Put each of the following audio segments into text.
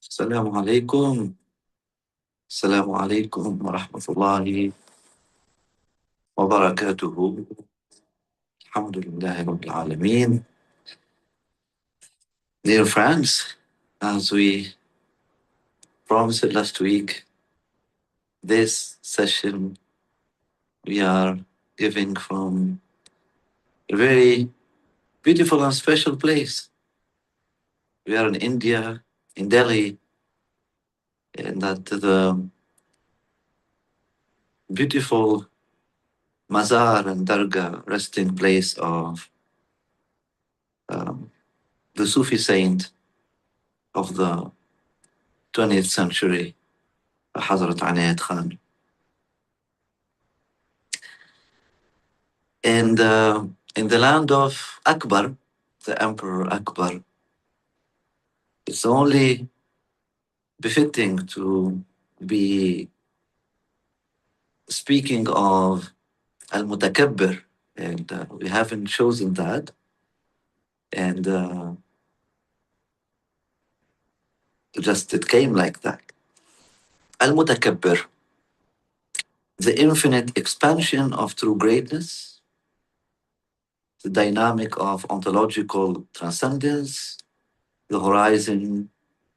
السلام عليكم. السلام عليكم ورحمة الله وبركاته. الحمد لله رب العالمين. Dear friends, as we promised last week, this session we are giving from a very beautiful and special place. We are in India, in Delhi, and at the beautiful Mazar and Dargah resting place of um, the Sufi saint of the 20th century, Hazrat Anayat Khan. And in the land of Akbar, the Emperor Akbar, it's only befitting to be speaking of Al-Mutakabbir, and we haven't chosen that. And just it came like that. Al-Mutakabbir, the infinite expansion of true greatness, the dynamic of ontological transcendence, the horizon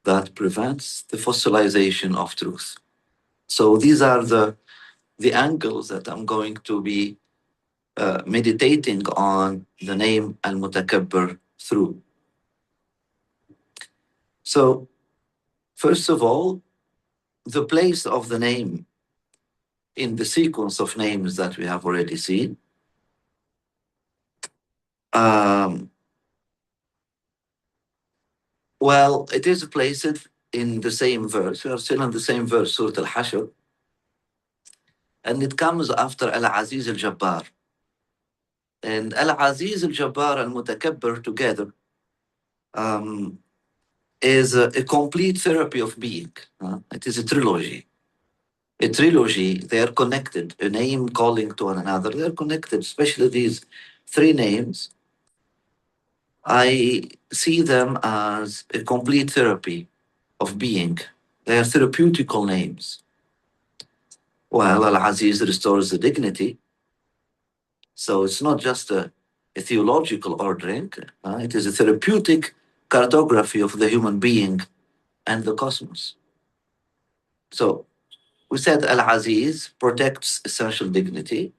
that prevents the fossilization of truth. So these are the angles that I'm going to be meditating on the name Al-Mutakabbir through. So first of all, the place of the name in the sequence of names that we have already seen. Um, well, it is placed in the same verse. We are still in the same verse, Surah Al-Hashr. And it comes after Al-Aziz Al-Jabbar. And Al-Aziz Al-Jabbar and Mutakabbir together is a complete therapy of being. It is a trilogy. A trilogy, they are connected, a name calling to one another. They're connected, especially these three names. I see them as a complete therapy of being. They are therapeutical names. Well, Al-Aziz restores the dignity. So it's not just a theological ordering, it is a therapeutic cartography of the human being and the cosmos. So we said Al-Aziz protects essential dignity,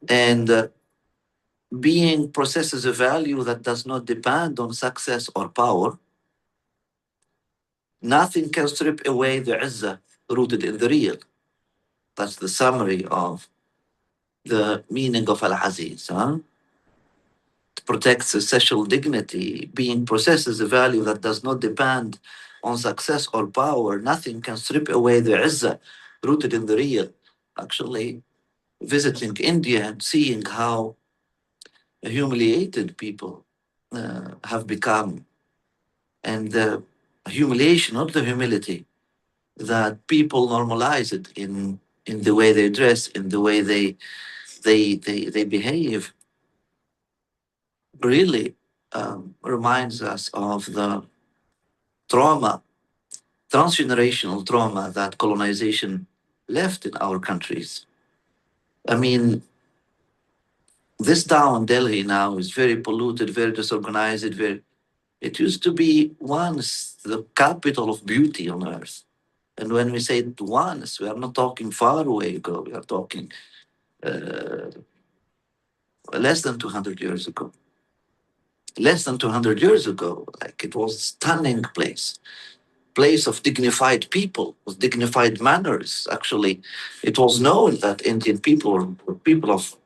and being possesses a value that does not depend on success or power. Nothing can strip away the izzah rooted in the real. That's the summary of the meaning of Al-Aziz. It protects essential dignity. Being possesses a value that does not depend on success or power. Nothing can strip away the izzah rooted in the real. Actually, visiting India and seeing how humiliated people have become, and the humiliation, not the humility, that people normalize it in the way they dress, in the way they behave, really reminds us of the trauma, transgenerational trauma that colonization left in our countries. I mean, this town, Delhi, now is very polluted, very disorganized, very. It used to be once the capital of beauty on earth. And when we say it once, we are not talking far away ago. We are talking uh, less than 200 years ago. Less than 200 years ago, like it was a stunning place of dignified people, with dignified manners. Actually, it was known that Indian people were people of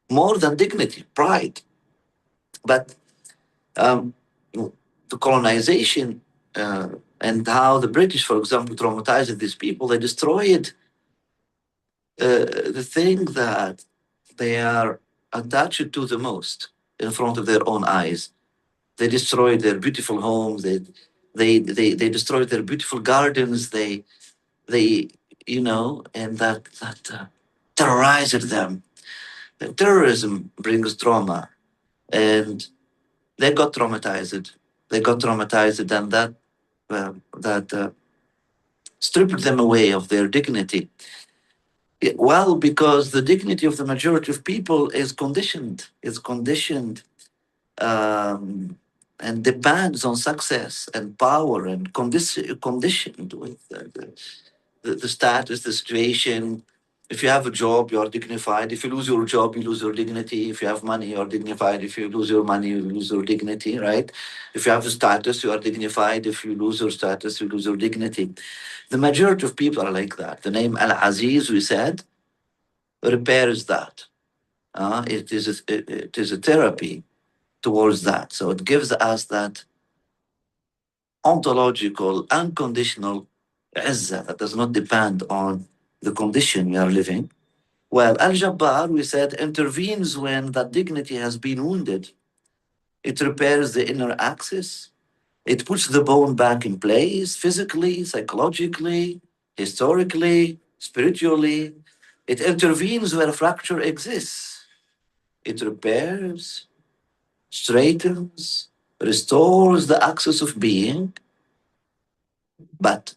more than dignity, pride. But um, the colonization and how the British, for example, traumatized these people, they destroyed the thing that they are attached to the most in front of their own eyes. They destroyed their beautiful homes. They destroyed their beautiful gardens. They and that terrorized them. And terrorism brings trauma, and They got traumatized. They got traumatized, and that stripped them away of their dignity. Well, because the dignity of the majority of people is conditioned. Is conditioned um, and depends on success and power and conditioned with the status, the situation. If you have a job, you are dignified. If you lose your job, you lose your dignity. If you have money, you are dignified. If you lose your money, you lose your dignity, right? If you have a status, you are dignified. If you lose your status, you lose your dignity. The majority of people are like that. The name Al Aziz, we said, repairs that. It is a therapy towards that. So it gives us that ontological, unconditional izzah that does not depend on the condition we are living. Well, Al Jabbar, we said, intervenes when that dignity has been wounded. It repairs the inner axis. It puts the bone back in place physically, psychologically, historically, spiritually. It intervenes where fracture exists. It repairs, straightens, restores the axis of being. But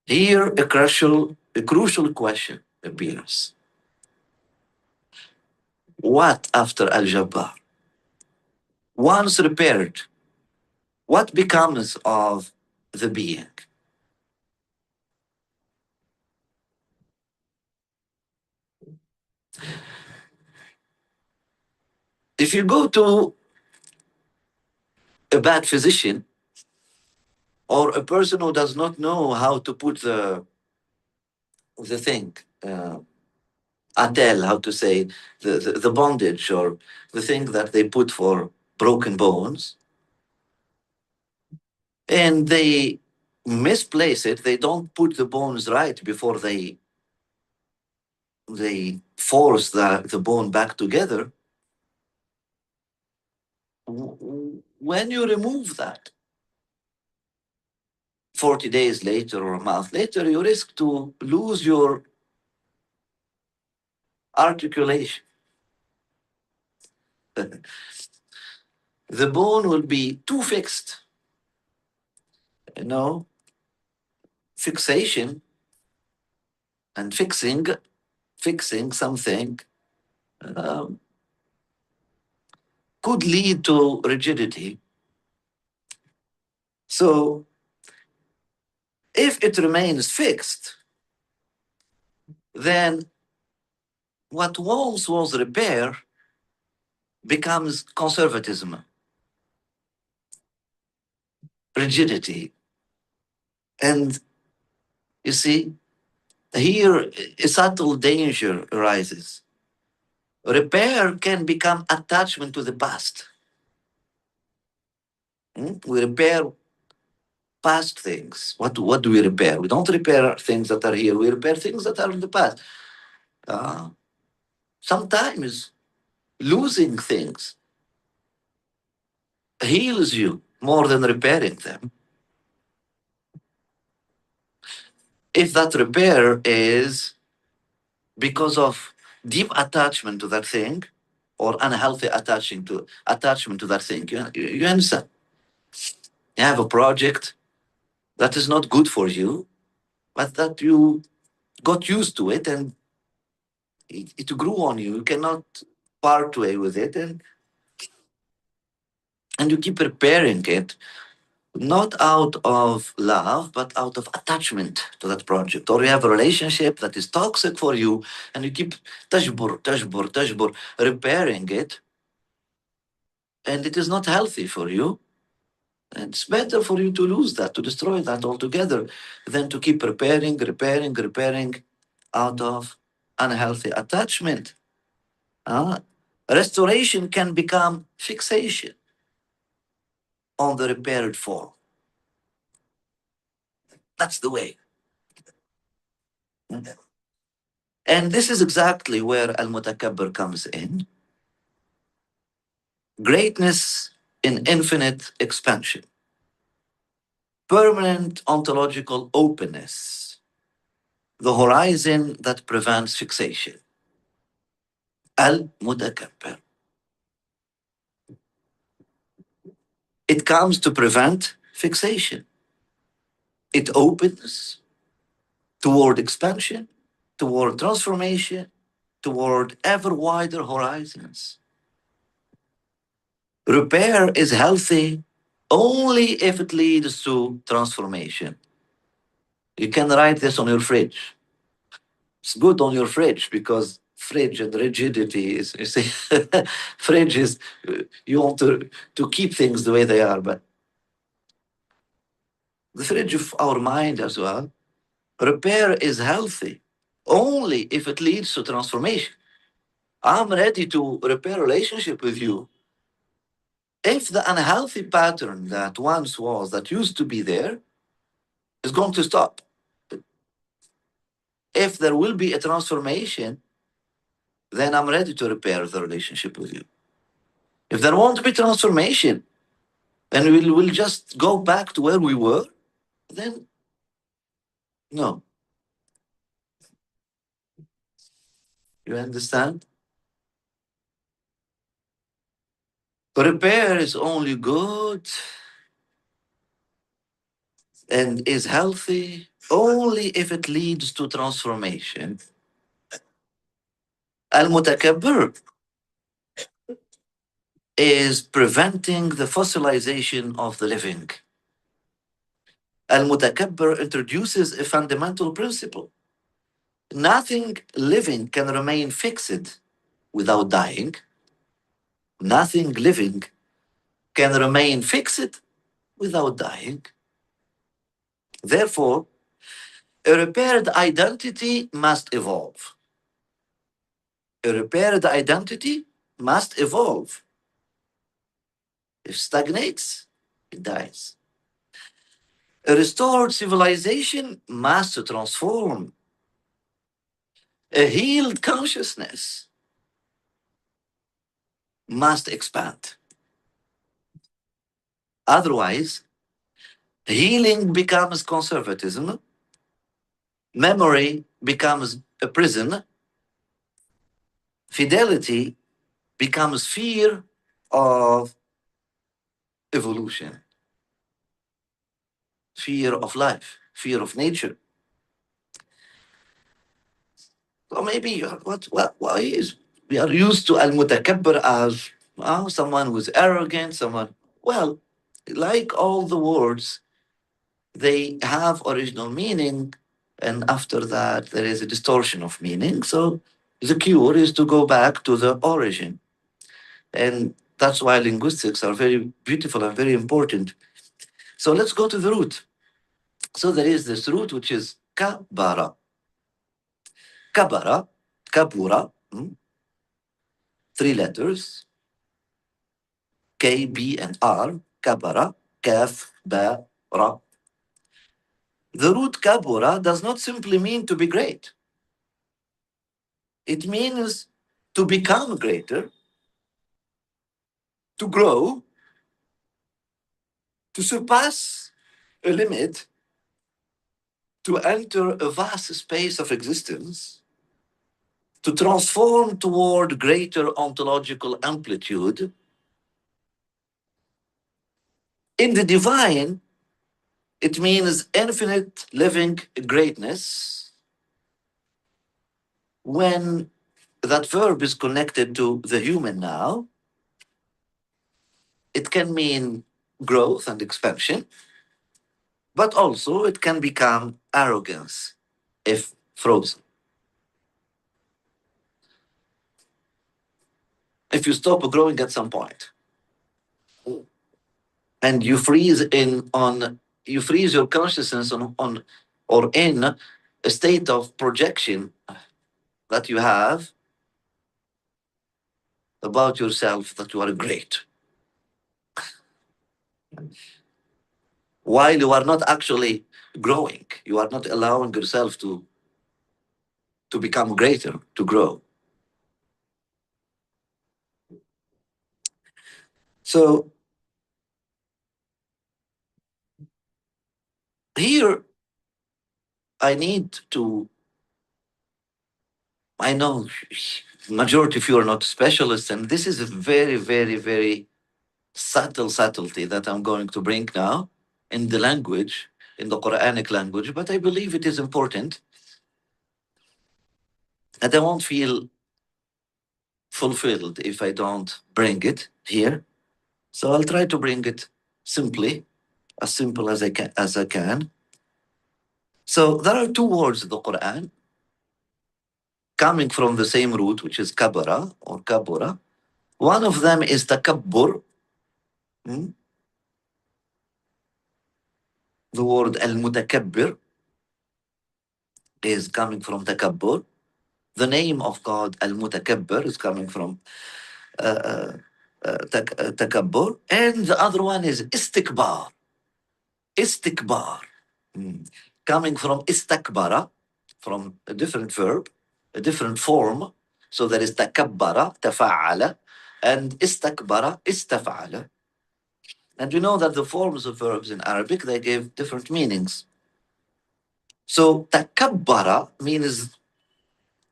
here a crucial question appears. What after Al Jabbar? Once repaired, what becomes of the being? If you go to a bad physician or a person who does not know how to put the thing, atel, how to say, the bondage or the thing that they put for broken bones, and they misplace it, they don't put the bones right before they force the bone back together. When you remove that, 40 days later or a month later, you risk to lose your articulation. The bone will be too fixed. You know, fixation and fixing something um, could lead to rigidity. So if it remains fixed, then what once was repair becomes conservatism, rigidity. And you see, here a subtle danger arises. Repair can become attachment to the past. We repair past things. What do we repair? We don't repair things that are here. We repair things that are in the past. Uh, Sometimes losing things heals you more than repairing them. If that repair is because of deep attachment to that thing or unhealthy attachment to that thing, you understand? You have a project that is not good for you, but that you got used to it and it grew on you. You cannot part way with it, and you keep repairing it, not out of love, but out of attachment to that project. Or you have a relationship that is toxic for you, and you keep tashbur, repairing it, and it is not healthy for you. And it's better for you to lose that, to destroy that altogether, than to keep repairing out of unhealthy attachment. Uh, Restoration can become fixation on the repaired form. That's the way. And this is exactly where Al Mutakabbir comes in. Greatness in infinite expansion, permanent ontological openness, the horizon that prevents fixation. Al Mutakabbir. It comes to prevent fixation. It opens toward expansion, toward transformation, toward ever wider horizons. Repair is healthy only if it leads to transformation. You can write this on your fridge. It's good on your fridge because fridge and rigidity is, you see, fridge is, you want to keep things the way they are, but the fridge of our mind as well, repair is healthy only if it leads to transformation. I'm ready to repair a relationship with you if the unhealthy pattern that once was, that used to be there, is going to stop. If there will be a transformation, then I'm ready to repair the relationship with you. If there won't be transformation, and we'll just go back to where we were, then no. You understand? Repair is only good and is healthy only if it leads to transformation. Al Mutakabbir is preventing the fossilization of the living. Al Mutakabbir introduces a fundamental principle. Nothing living can remain fixed without dying. Nothing living can remain fixed without dying. Therefore, a repaired identity must evolve. A repaired identity must evolve. If stagnates, it dies. A restored civilization must transform. A healed consciousness must expand. Otherwise, healing becomes conservatism, memory becomes a prison, fidelity becomes fear of evolution, fear of life, fear of nature. So maybe why is we are used to al-mutakabbir as someone who's arrogant, someone, well, like all the words, they have original meaning, and after that there is a distortion of meaning. So the cure is to go back to the origin. And that's why linguistics are very beautiful and very important. So let's go to the root. So there is this root which is kabara. Kabara, kabura, three letters, K, B, and R, kabara, kaf, ba, ra. The root kabura does not simply mean to be great. It means to become greater, to grow, to surpass a limit, to enter a vast space of existence, to transform toward greater ontological amplitude. In the divine, it means infinite living greatness. When that verb is connected to the human now, it can mean growth and expansion, but also it can become arrogance if frozen. If you stop growing at some point and you freeze you freeze your consciousness on or in a state of projection that you have about yourself that you are great, while you are not actually growing, you are not allowing yourself to become greater, to grow. So here I need to, I know majority of you are not specialists, and this is a very, very, very subtlety that I'm going to bring now in the language, in the Quranic language, but I believe it is important, and I won't feel fulfilled if I don't bring it here. So I'll try to bring it simply, as simple as I can. So there are two words in the Quran coming from the same root, which is kabara or kabura. One of them is takabbur. hmm? The word al-mutakabbir is coming from takabbur. The name of God al-mutakabbir is coming from takabbur. And the other one is istikbar. Istikbar. Mm. Coming from istakbara, from a different verb, a different form. So there is takabbara, tafa'ala, and istakbara, istafa'ala. And we know that the forms of verbs in Arabic, they give different meanings. So takabbara means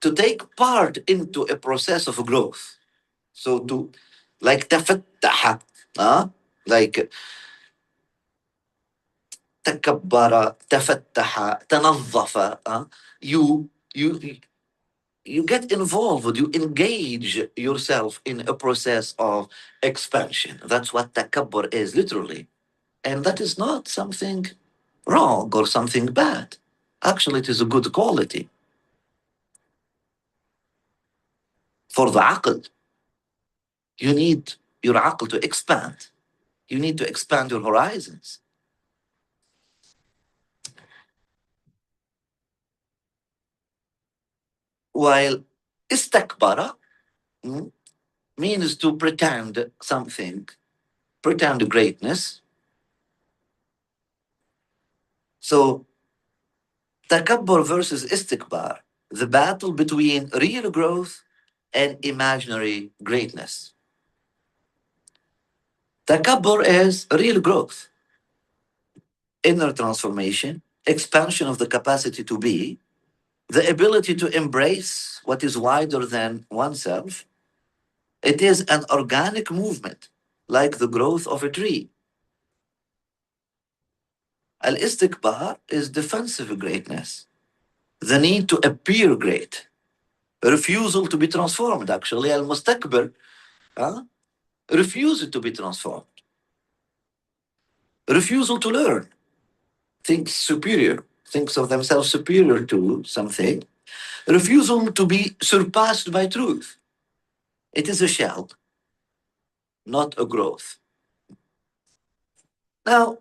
to take part into a process of growth. So to, like tafattaha, like takabbara, tafattaha, tanazzafa, you you get involved, you engage yourself in a process of expansion. That's what takabbur is, literally. And that is not something wrong or something bad. Actually, it is a good quality for the aql. You need your aql to expand. You need to expand your horizons. While istakbara mm, means to pretend something, pretend greatness. So takabbur versus istikbar, the battle between real growth and imaginary greatness. Takabbur is real growth, inner transformation, expansion of the capacity to be, the ability to embrace what is wider than oneself. It is an organic movement, like the growth of a tree. Al istikbar is defensive greatness, the need to appear great, refusal to be transformed. Actually, al mustakbir refusal to be transformed, refusal to learn, thinks superior, thinks of themselves superior to something, refusal to be surpassed by truth. It is a shell, not a growth. Now,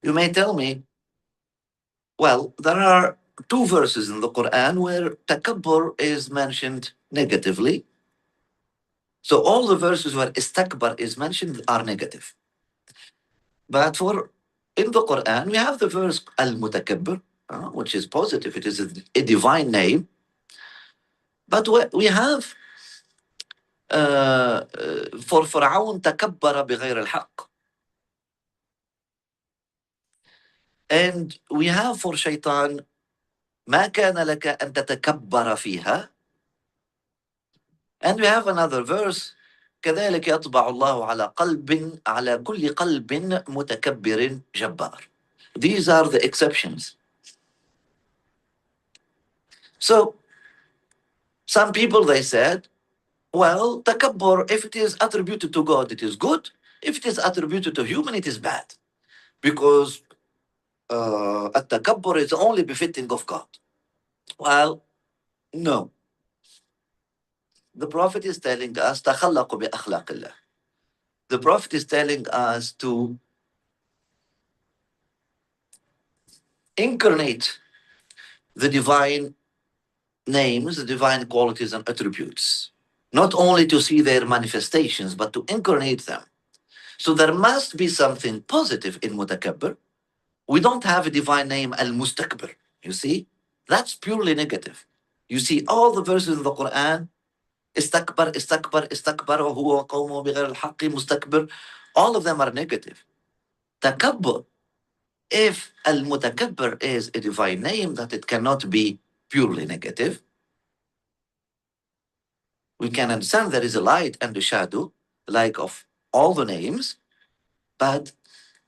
you may tell me, well, there are two verses in the Quran where takabbur is mentioned negatively. So all the verses where istakbar is mentioned are negative. But for in the Quran, we have the verse al-mutakabbir, which is positive. It is a divine name. But we have for فرعون تكبر بغير الحق. And we have for shaitan ما كان لك أن تتكبر فيها. And we have another verse كذلك يطبع الله على كل قلب متكبر جبار. These are the exceptions. So some people, they said, well, takabbur, if it is attributed to God, it is good. If it is attributed to human, it is bad. Because at-takabbur is only befitting of God. Well, no. The Prophet is telling us, تخلقوا بأخلاق الله. The Prophet is telling us to incarnate the divine names, the divine qualities and attributes. Not only to see their manifestations, but to incarnate them. So there must be something positive in Mutakabbir. We don't have a divine name Al-Mustakbir. You see? That's purely negative. You see all the verses in the Quran, istakbar, istakbar, istakbar, وهو قومه بغير الحق mustakbir, all of them are negative. Takabbur, if Al-Mutakabbir is a divine name, that it cannot be purely negative, we can understand there is a light and a shadow, like of all the names, but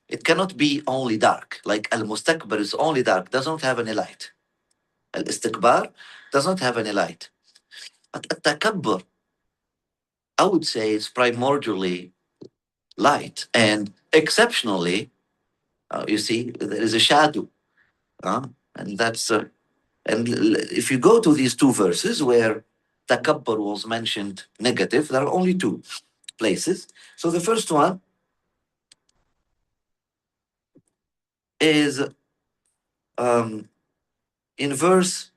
it cannot be only dark. Like al-mustakbar is only dark, doesn't have any light. Al-istikbar does not have any light. But at-takabbur, I would say, is primordially light, and exceptionally, you see, there is a shadow. And that's if you go to these two verses where takabbur was mentioned negative, there are only two places. So the first one is um, in verse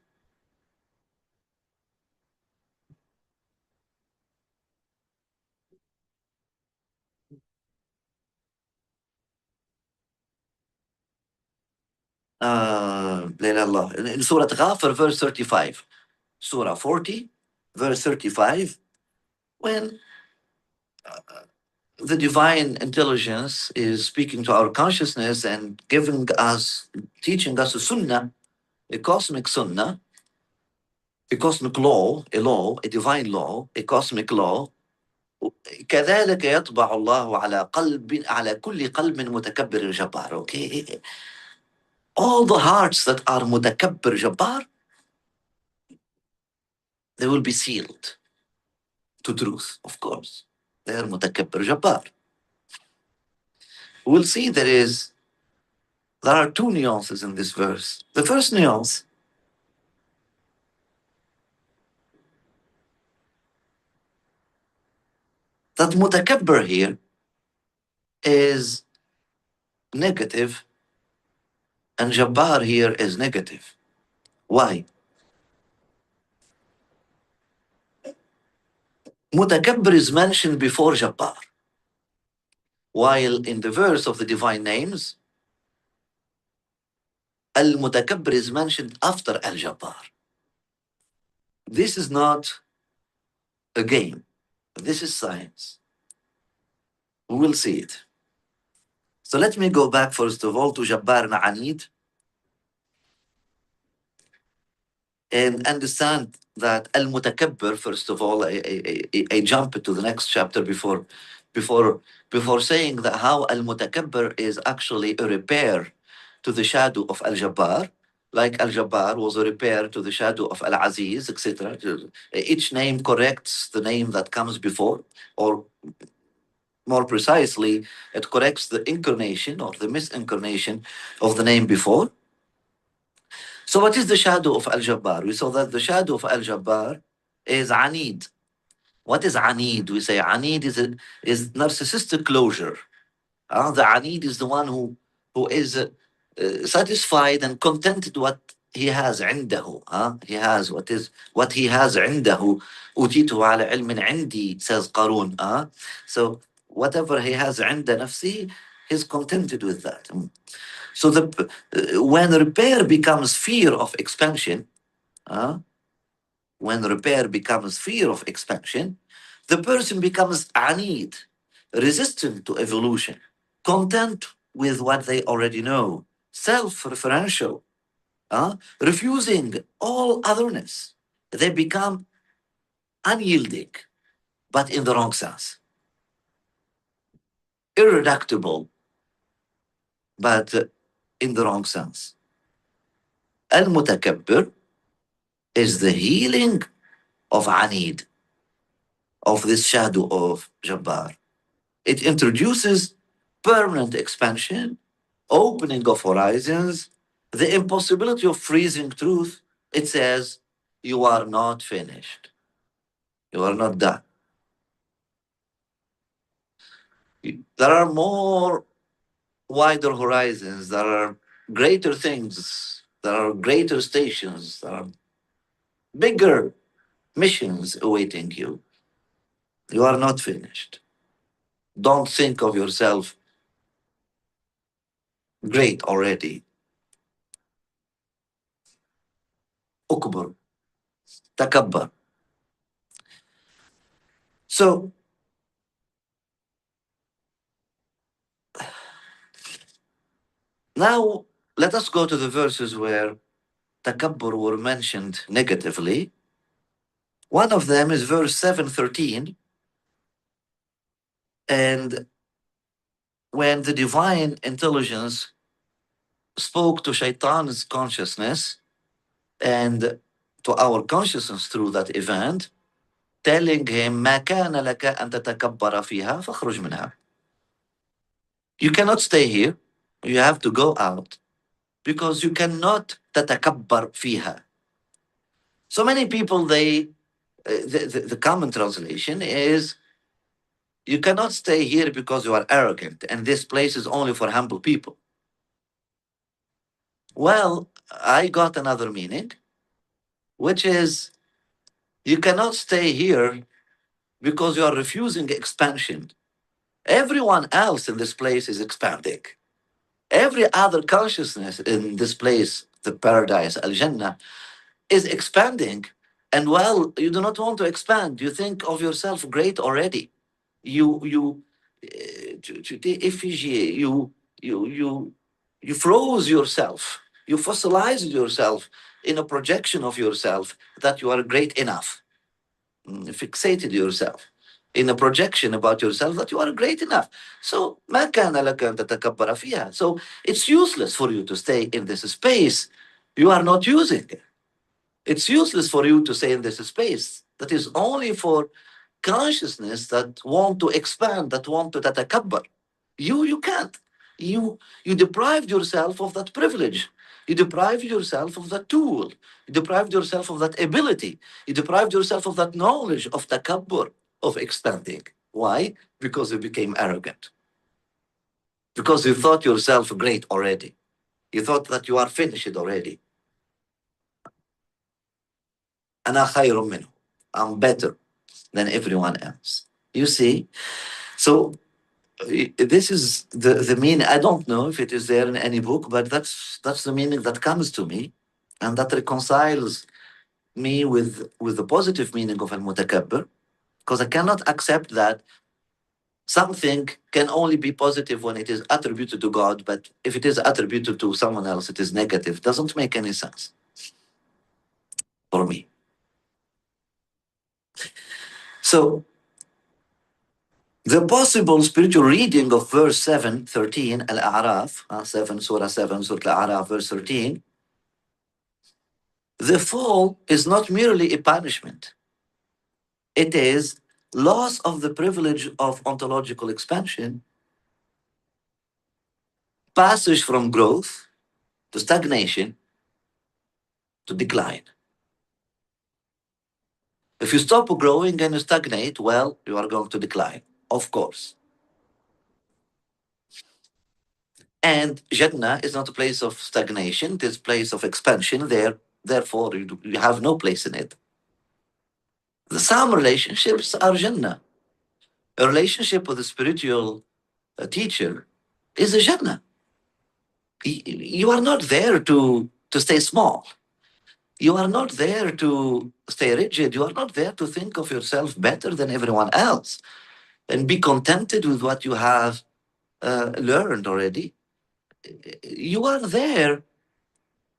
in Surah Ghafir, verse 35. Surah 40, verse 35, when the divine intelligence is speaking to our consciousness and giving us, teaching us a sunnah, a cosmic sunnah, a cosmic law, a divine law, a cosmic law. كذلك يطبع الله على كل قلب متكبر جبار. Okay, all the hearts that are mutakabbir jabbar, they will be sealed to truth, of course. They are mutakabbir jabbar. We'll see there are two nuances in this verse. The first nuance, that mutakabbir here is negative and jabbar here is negative. Why? Mutakabbir is mentioned before jabbar, while in the verse of the divine names, al-mutakabbir is mentioned after al-jabbar. This is not a game. This is science. We will see it. So let me go back first of all to Jabbar and Anid and understand that Al-Mutakabbir, first of all, I jump to the next chapter before, before saying that how Al-Mutakabbir is actually a repair to the shadow of Al-Jabbar, like Al-Jabbar was a repair to the shadow of Al-Aziz, etc. Each name corrects the name that comes before, or more precisely, it corrects the incarnation or the misincarnation of the name before. So, what is the shadow of Al Jabbar? We saw that the shadow of Al Jabbar is Anid. What is Anid? We say Anid is narcissistic closure. The Anid is the one who is satisfied and contented what he has عنده. He has what he has عنده. أوتيته على علم عندي, says Qarun. So whatever he has عند نفسه, he's contented with that. So when repair becomes fear of expansion, when repair becomes fear of expansion, the person becomes anid, resistant to evolution, content with what they already know, self-referential, refusing all otherness. They become unyielding, but in the wrong sense. Irreducible, but in the wrong sense. Al-Mutakabbir is the healing of Anid, of this shadow of Jabbar. It introduces permanent expansion, opening of horizons, the impossibility of freezing truth. It says, you are not finished. You are not done. There are more wider horizons. There are greater things. There are greater stations. There are bigger missions awaiting you. You are not finished. Don't think of yourself great already. Ukbur, takabbar. So now let us go to the verses where takabbur were mentioned negatively. One of them is verse 713. And when the divine intelligence spoke to Shaitan's consciousness and to our consciousness through that event, telling him ما كان لك أن تتكبر فيها فاخرج منها. You cannot stay here. You have to go out because you cannot تتكبر فيها. So many people, the common translation is, you cannot stay here because you are arrogant and this place is only for humble people. Well, I got another meaning, which is, you cannot stay here because you are refusing expansion. Everyone else in this place is expanding. Every other consciousness in this place, the paradise, Al Jannah, is expanding. And while you do not want to expand, you think of yourself great already. You effigy, you froze yourself. You fossilized yourself in a projection of yourself that you are great enough. Fixated yourself in a projection about yourself that you are great enough. So ما كان لك أن تتكبر فيها. So it's useless for you to stay in this space you are not using. It's useless for you to stay in this space that is only for consciousness that want to expand, that want to tatakabbar. You can't. You deprived yourself of that privilege. You deprived yourself of that tool. You deprived yourself of that ability. You deprived yourself of that knowledge of takabbur, of expanding. Why? Because you became arrogant. Because you thought yourself great already. You thought that you are finished already. أنا خير منه. I'm better than everyone else. You see? So this is the meaning. I don't know if it is there in any book, but that's the meaning that comes to me, and that reconciles me with the positive meaning of al-mutakabbir, because I cannot accept that something can only be positive when it is attributed to God, but if it is attributed to someone else, it is negative. Doesn't make any sense for me. So the possible spiritual reading of verse 7:13, Al-A'raf, 7, Surah 7, Surah Al-A'raf, verse 13, the fall is not merely a punishment. It is loss of the privilege of ontological expansion, passage from growth to stagnation to decline. If you stop growing and you stagnate, well, you are going to decline, of course. And Jannah is not a place of stagnation, it is a place of expansion. Therefore, you have no place in it. Some relationships are Jannah. A relationship with a spiritual teacher is a Jannah. You are not there to stay small. You are not there to stay rigid. You are not there to think of yourself better than everyone else and be contented with what you have learned already. You are there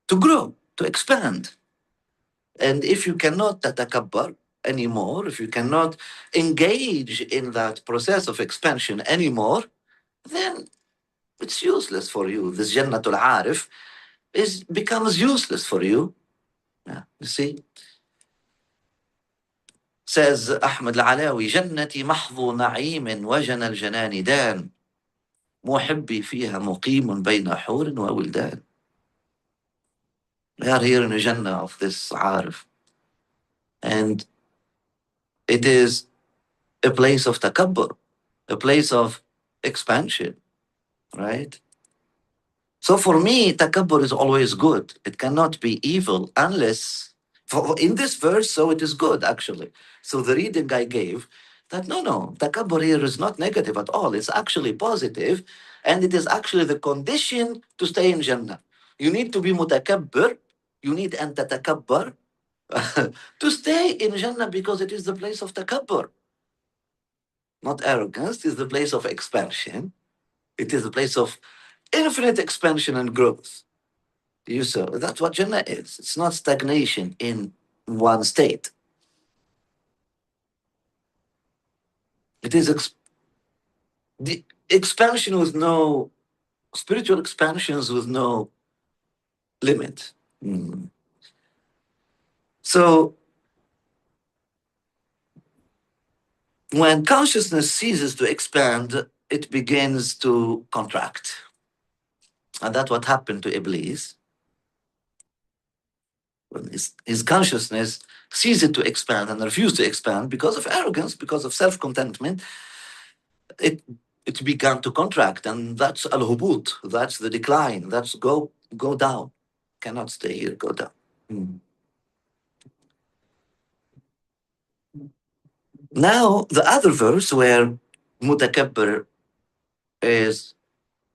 to grow, to expand. And if you cannot tatakabbar anymore, if you cannot engage in that process of expansion anymore, then it's useless for you. This Jannatul Arif becomes useless for you. Yeah, you see? Says Ahmed Al-Alawi, جنتي محض نعيم وجنى الجنان دان محبي فيها مقيم بين حور وولدان. We are here in a Jannah of this Arif. And it is a place of takabbur, a place of expansion, right? So for me, takabbur is always good. It cannot be evil unless, in this verse, so it is good actually. So the reading I gave, that no, takabbur here is not negative at all. It's actually positive, and it is actually the condition to stay in Jannah. You need to be mutakabbir, you need an tatakabbar to stay in Jannah because it is the place of takabbur. Not arrogance, it is the place of expansion. It is the place of infinite expansion and growth. You saw that's what Jannah is. It's not stagnation in one state. It is The expansion with no spiritual expansions with no limit. Mm. So when consciousness ceases to expand, it begins to contract. And that's what happened to Iblis. When his consciousness ceased to expand and refused to expand because of arrogance, because of self-contentment, it it began to contract, and that's al-hubut, that's the decline, that's go down. Cannot stay here, go down. Mm. Now the other verse where Mutakabbir is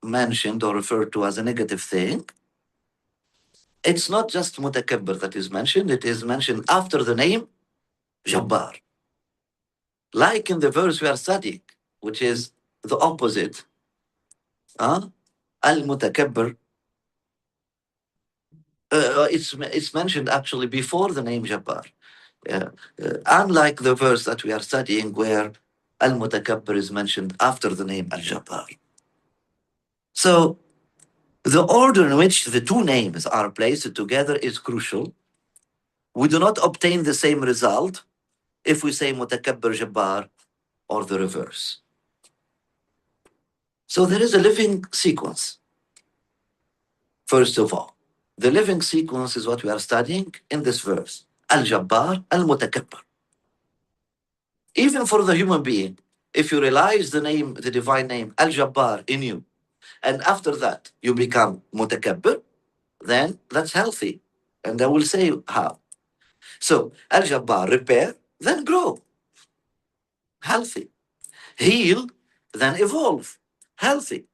mentioned or referred to as a negative thing, it's not just Mutakabbir that is mentioned, it is mentioned after the name Jabbar. Like in the verse we are studying, which is the opposite. Huh? Al-Mutakabbir, it's mentioned actually before the name Jabbar. Uh, Unlike the verse that we are studying where Al-Mutakabbir is mentioned after the name Al-Jabbar. So the order in which the two names are placed together is crucial. We do not obtain the same result if we say Mutakabbir Jabbar or the reverse. So there is a living sequence, first of all. The living sequence is what we are studying in this verse. Al-Jabbar, Al-Mutakabbir. Even for the human being, if you realize the name, the divine name, Al-Jabbar in you, and after that you become Mutakabbir, then that's healthy. And I will say how. So, Al-Jabbar, repair, then grow, healthy. Heal, then evolve, healthy.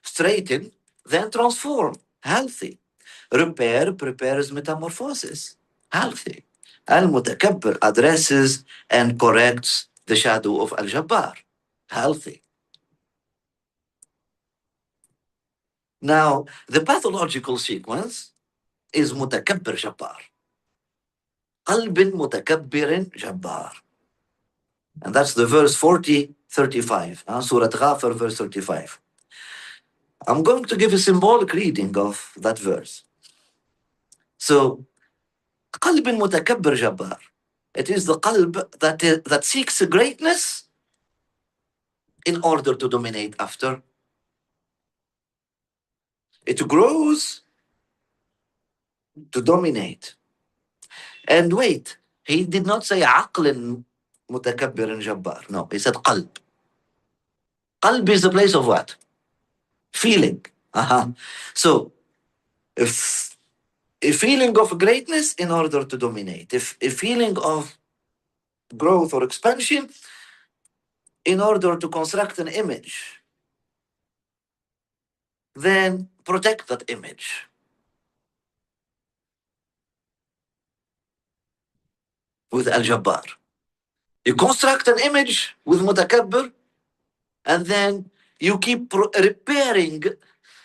Straighten, then transform, healthy. Repair prepares metamorphosis, healthy. Al-Mutakabbir addresses and corrects the shadow of Al-Jabbar, healthy. Now, the pathological sequence is Mutakabbir Jabbar. قلب متكبر جبار. And that's the verse 40, 35. Surah Ghafir, verse 35. I'm going to give a symbolic reading of that verse. So, قلب متكبر جبار. It is the qalb that seeks greatness in order to dominate after. It grows to dominate. And wait, he did not say عقل متكبر جبار. No, he said قلب. قلب is the place of what? Feeling. So, if a feeling of greatness in order to dominate, if a feeling of growth or expansion in order to construct an image, then protect that image. With Al-Jabbar. You construct an image with Mutakabbir, and then you keep repairing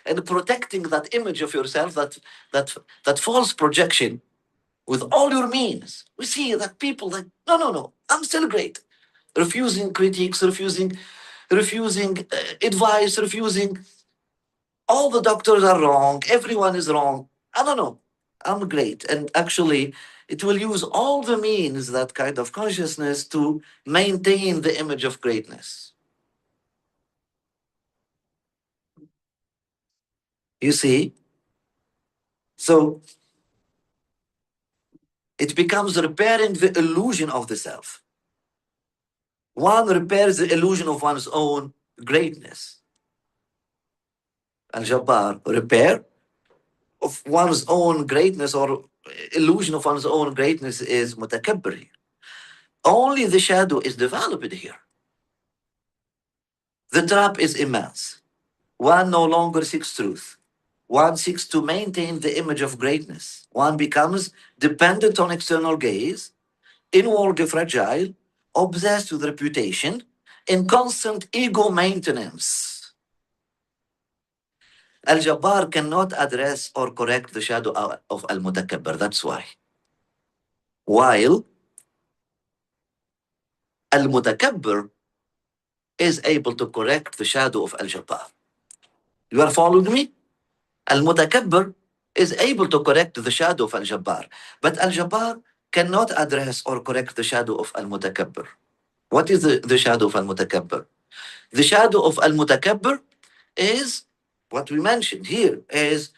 and protecting that image of yourself, that false projection, with all your means. We see that people like, no, I'm still great. Refusing critiques, refusing advice, refusing. All the doctors are wrong. Everyone is wrong. I don't know. I'm great. And actually, it will use all the means, that kind of consciousness, to maintain the image of greatness. You see? So it becomes repairing the illusion of the self. One repairs the illusion of one's own greatness. Al-Jabbar, repair of one's own greatness or illusion of one's own greatness is Mutakabbir. Only the shadow is developed here. The trap is immense. One no longer seeks truth. One seeks to maintain the image of greatness. One becomes dependent on external gaze, inwardly fragile, obsessed with reputation, in constant ego maintenance. Al-Jabbar cannot address or correct the shadow of Al-Mutakabbir. That's why. While Al-Mutakabbir is able to correct the shadow of Al-Jabbar. You are following me? Al-Mutakabbir is able to correct the shadow of Al-Jabbar, but Al-Jabbar cannot address or correct the shadow of Al-Mutakabbir. What is the shadow of Al-Mutakabbir? The shadow of Al-Mutakabbir is what we mentioned here is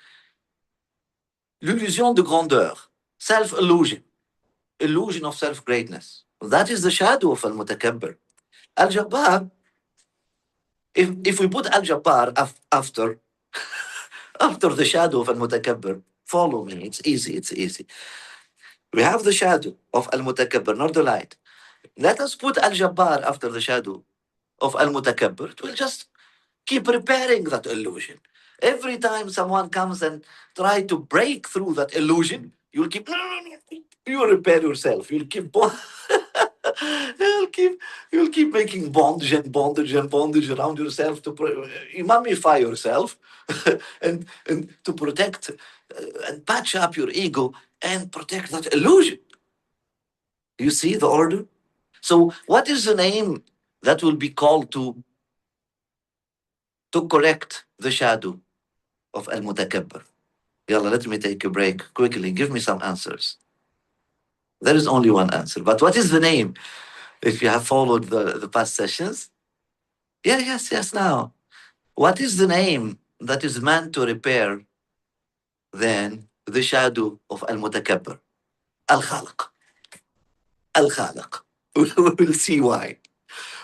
l'illusion de grandeur, self-illusion, illusion of self-greatness. That is the shadow of Al-Mutakabbir. Al-Jabbar, if we put Al-Jabbar after after the shadow of Al-Mutakabbir, follow me, it's easy, it's easy. We have the shadow of Al-Mutakabbir, not the light. Let us put Al-Jabbar after the shadow of Al-Mutakabbir. It will just keep repairing that illusion. Every time someone comes and try to break through that illusion, you'll keep, no, no, no, you repair yourself. You'll keep, you'll keep, you'll keep making bondage around yourself to mummify yourself and to protect and patch up your ego and protect that illusion. You see the order? So, what is the name that will be called to correct the shadow of Al-Mutakabbir? Yalla, let me take a break quickly. Give me some answers. There is only one answer. But what is the name? If you have followed the past sessions? Yeah, yes, now. What is the name that is meant to repair then the shadow of Al-Mutakabbir? Al-Khaliq. Al-Khaliq. We'll see why.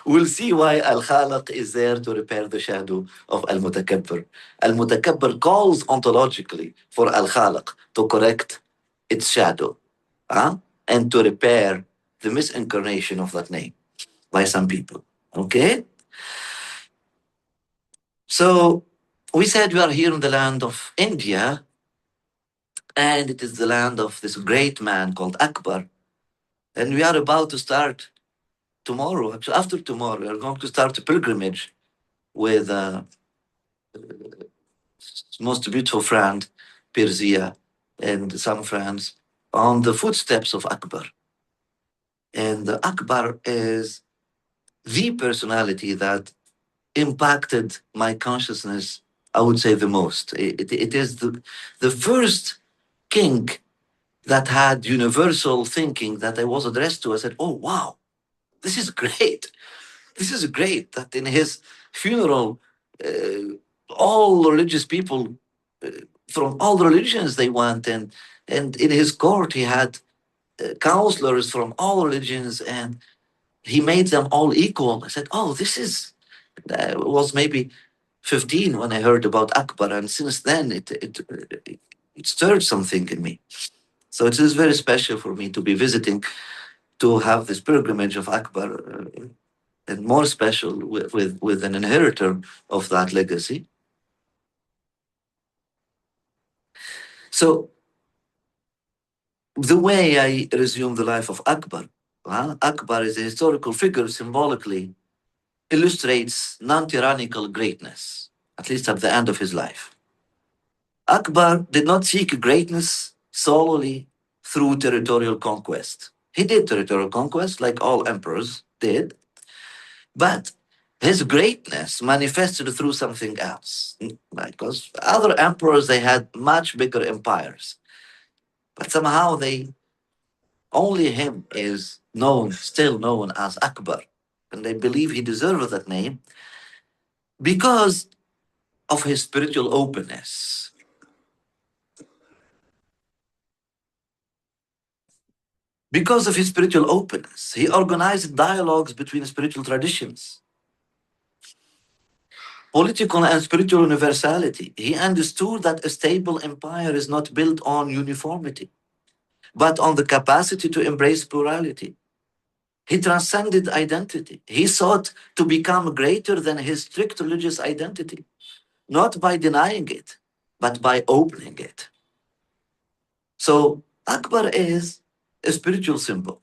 We'll see why Al-Khaliq is there to repair the shadow of Al-Mutakabbir. Al-Mutakabbir calls ontologically for Al-Khaliq to correct its shadow, and to repair the misincarnation of that name by some people. Okay? So we said we are here in the land of India, and it is the land of this great man called Akbar. And we are about to start tomorrow, actually after tomorrow, we are going to start a pilgrimage with most beautiful friend, Pirzia, and some friends on the footsteps of Akbar. And Akbar is the personality that impacted my consciousness, I would say, the most. It is the first king that had universal thinking that I was addressed to. I said, oh, wow, this is great. This is great that in his funeral, all religious people from all religions they went, and in his court he had counselors from all religions, and he made them all equal. I said, oh, this is was maybe 15 when I heard about Akbar, and since then it stirred something in me. So it is very special for me to be visiting, to have this pilgrimage of Akbar, and more special with an inheritor of that legacy. So the way I resume the life of Akbar, Akbar is a historical figure, symbolically illustrates non-tyrannical greatness, at least at the end of his life. Akbar did not seek greatness solely through territorial conquest. He did territorial conquest like all emperors did, but his greatness manifested through something else. Because other emperors, they had much bigger empires, but somehow only him is known, still known as Akbar. And they believe he deserves that name because of his spiritual openness. Because of his spiritual openness, he organized dialogues between spiritual traditions, political and spiritual universality. He understood that a stable empire is not built on uniformity, but on the capacity to embrace plurality. He transcended identity. He sought to become greater than his strict religious identity, not by denying it, but by opening it. So Akbar is a spiritual symbol.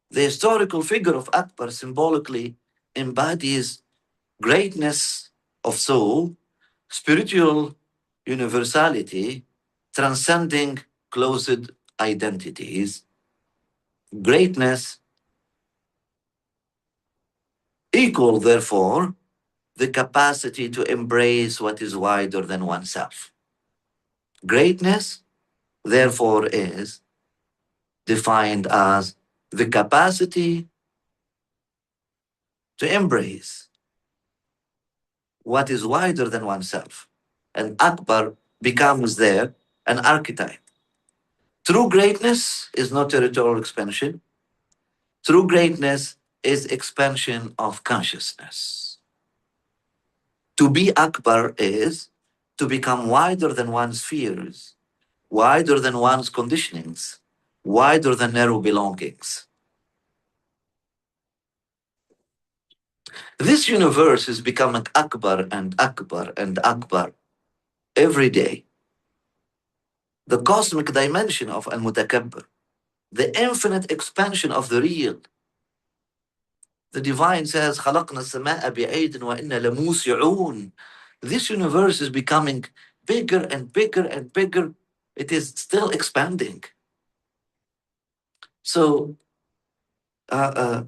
The historical figure of Akbar symbolically embodies greatness of soul, spiritual universality, transcending closed identities, greatness Equal, therefore, the capacity to embrace what is wider than oneself. Greatness, therefore, is defined as the capacity to embrace what is wider than oneself. And Akbar becomes there an archetype. True greatness is not territorial expansion. True greatness is expansion of consciousness. To be Akbar is to become wider than one's fears, wider than one's conditionings, wider than narrow belongings. This universe is becoming Akbar and Akbar and Akbar every day. The cosmic dimension of Al Mutakabbir, the infinite expansion of the real. The divine says, خَلَقْنَا السَّمَاءَ بِأَيْدٍ وَإِنَّا لَمُوسِعُونَ. This universe is becoming bigger and bigger and bigger. It is still expanding. So, uh, uh,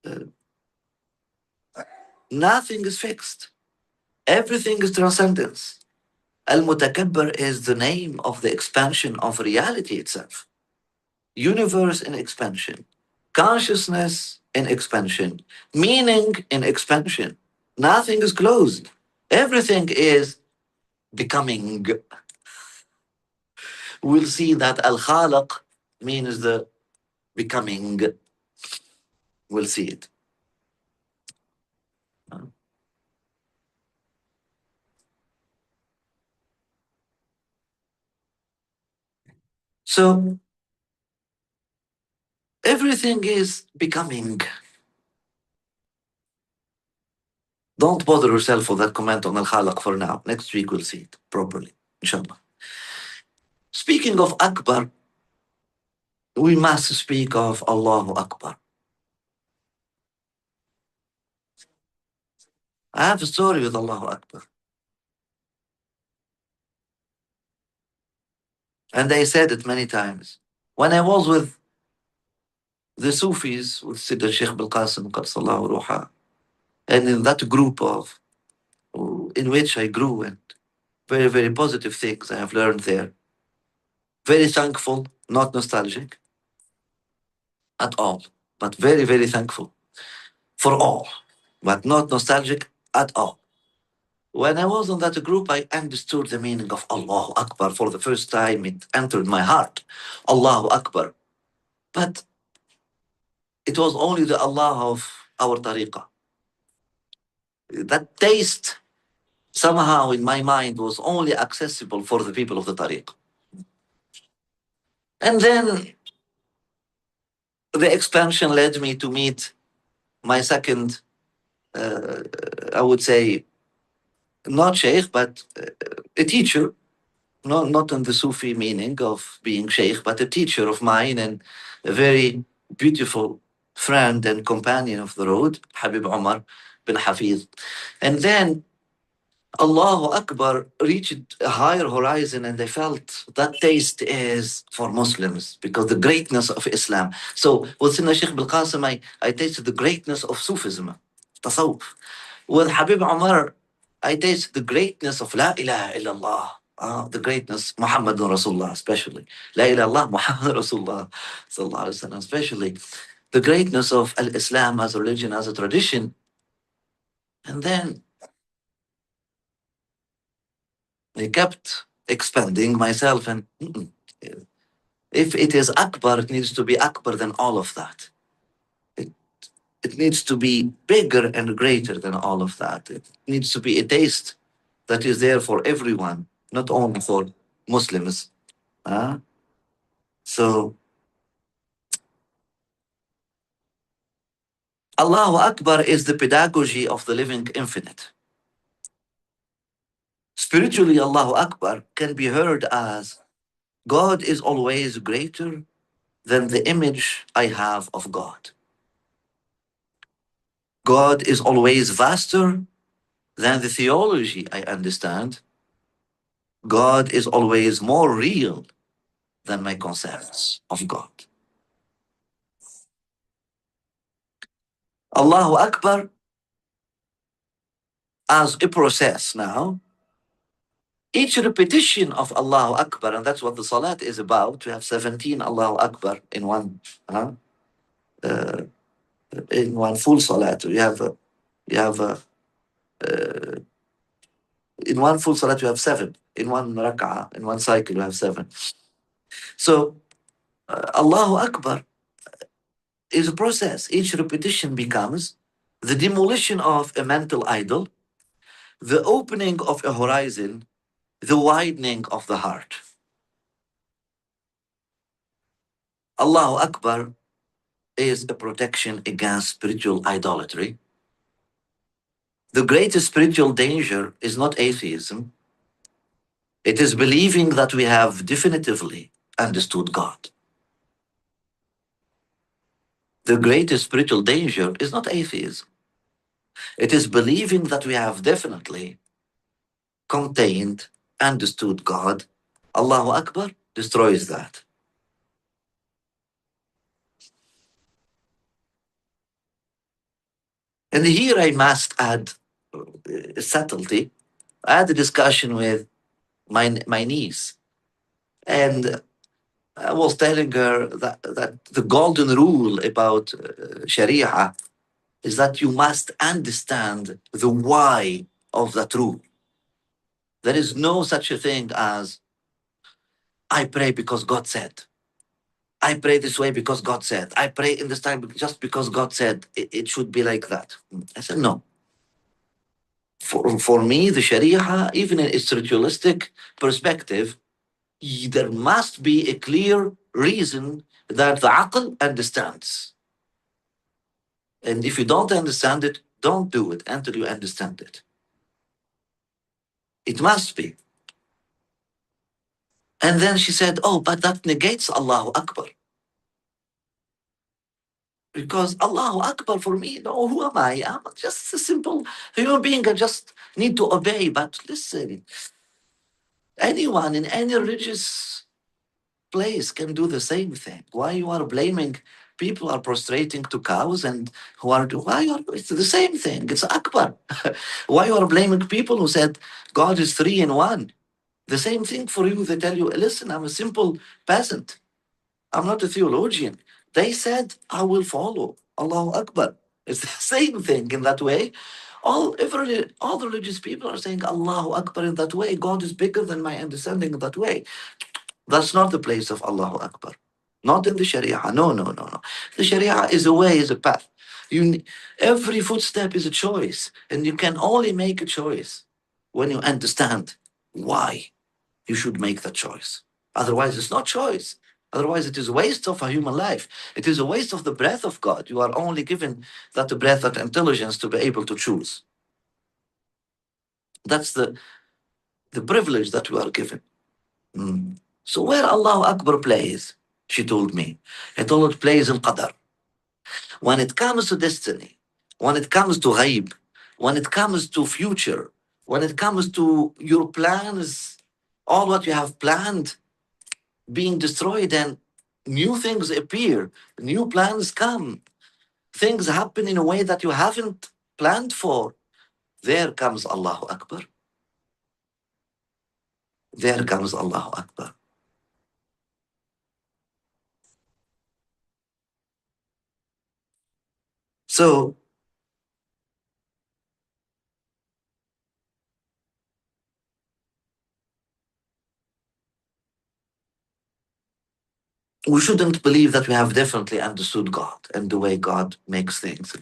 uh, nothing is fixed. Everything is transcendence. Al-Mutakabbir is the name of the expansion of reality itself. Universe in expansion, consciousness in expansion, meaning in expansion. Nothing is closed. Everything is becoming. We'll see that Al-Khalaq means the becoming. We'll see it. So everything is becoming. Don't bother yourself for that comment on Al-Khalaq for now. Next week we'll see it properly, inshallah. Speaking of Akbar, we must speak of Allahu Akbar. I have a story with Allahu Akbar. And I said it many times. When I was with the Sufis, with Sidr Shaykh Bil Qasim, Qadsallahu Ruha, and in that group of in which I grew, and very, very positive things I have learned there. Very thankful, not nostalgic at all, but very, very thankful for all, but not nostalgic at all. When I was in that group, I understood the meaning of Allahu Akbar for the first time. It entered my heart. Allahu Akbar. But it was only the Allah of our tariqah. That taste somehow in my mind was only accessible for the people of the tariqah. And then the expansion led me to meet my second, I would say, not sheikh, but a teacher, not in the Sufi meaning of being sheikh, but a teacher of mine and a very beautiful friend and companion of the road, Habib Omar bin Hafiz. And then Allahu Akbar reached a higher horizon, and I felt that taste is for Muslims because the greatness of Islam. So with Sayyidina Shaykh Bil Qasim, I tasted the greatness of Sufism, Tasawwuf. With Habib Umar, I tasted the greatness of La ilaha illallah, the greatness Muhammadun Rasulullah, especially. La ilaha illallah, Muhammadun Rasulullah, sallallahu alaihi wasallam, especially. The greatness of Al-Islam as a religion, as a tradition. And then I kept expanding myself, and if it is Akbar, it needs to be Akbar than all of that. It, it needs to be bigger and greater than all of that. It needs to be a taste that is there for everyone, not only for Muslims. So Allahu Akbar is the pedagogy of the living infinite. Spiritually, Allahu Akbar can be heard as God is always greater than the image I have of God. God is always vaster than the theology I understand. God is always more real than my concepts of God. Allahu Akbar as a process now. Each repetition of Allahu Akbar, and that's what the Salat is about, to have 17 Allahu Akbar uh, in one full Salat. You have in one full Salat you have seven. In one rak'ah, in one cycle you have seven. So Allahu Akbar is a process. Each repetition becomes the demolition of a mental idol, the opening of a horizon, the widening of the heart. Allahu Akbar is a protection against spiritual idolatry. The greatest spiritual danger is not atheism, it is believing that we have definitively understood God. The greatest spiritual danger is not atheism, it is believing that we have definitely contained, understood God. Allahu Akbar destroys that. And here I must add subtlety. I had a discussion with my niece, and I was telling her that the golden rule about Sharia is that you must understand the why of that rule. There is no such a thing as I pray because God said. I pray this way because God said. I pray in this time just because God said it should be like that. I said, no. For me, the Sharia, even in its ritualistic perspective, there must be a clear reason that the aql understands. And if you don't understand it, don't do it until you understand it. It must be. And then she said, oh, but that negates Allahu Akbar. Because Allahu Akbar for me, no, who am I? I'm just a simple human being. I just need to obey. But listen, anyone in any religious place can do the same thing. Why you are blaming people are prostrating to cows and who are why you are it's the same thing. It's Akbar. Why you are blaming people who said God is three in one? The same thing for you. They tell you, listen, I'm a simple peasant. I'm not a theologian. They said, I will follow. Allahu Akbar. It's the same thing in that way. All the religious people are saying Allahu Akbar in that way. God is bigger than my understanding in that way. That's not the place of Allahu Akbar. Not in the Sharia. No, no, no, no. The Sharia is a way, is a path. Every footstep is a choice, and you can only make a choice when you understand why you should make that choice. Otherwise, it's not choice. Otherwise, it is a waste of a human life. It is a waste of the breath of God. You are only given that breath, that intelligence to be able to choose. That's the privilege that we are given. Mm. So where Allahu Akbar plays, she told me, it all plays in Qadar. When it comes to destiny, when it comes to ghaib, when it comes to future, when it comes to your plans, all what you have planned being destroyed and new things appear, new plans come, things happen in a way that you haven't planned for. There comes Allahu Akbar. There comes Allahu Akbar. So we shouldn't believe that we have definitely understood God and the way God makes things.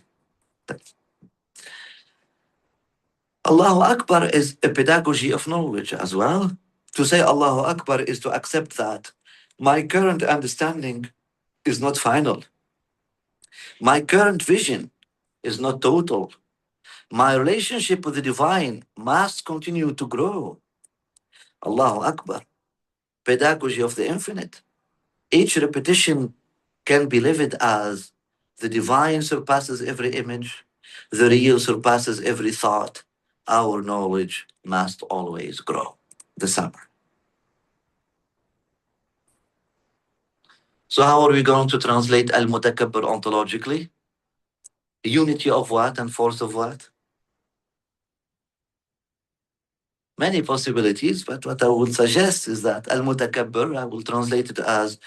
Allahu Akbar is a pedagogy of knowledge as well. To say Allahu Akbar is to accept that my current understanding is not final. My current vision is not total. My relationship with the divine must continue to grow. Allahu Akbar. Pedagogy of the infinite. Each repetition can be lived as the divine surpasses every image, the real surpasses every thought. Our knowledge must always grow. The summer. So, how are we going to translate Al Mutakabbir ontologically? Unity of what and force of what? Many possibilities, but what I would suggest is that Al-Mutakabbir, I will translate it as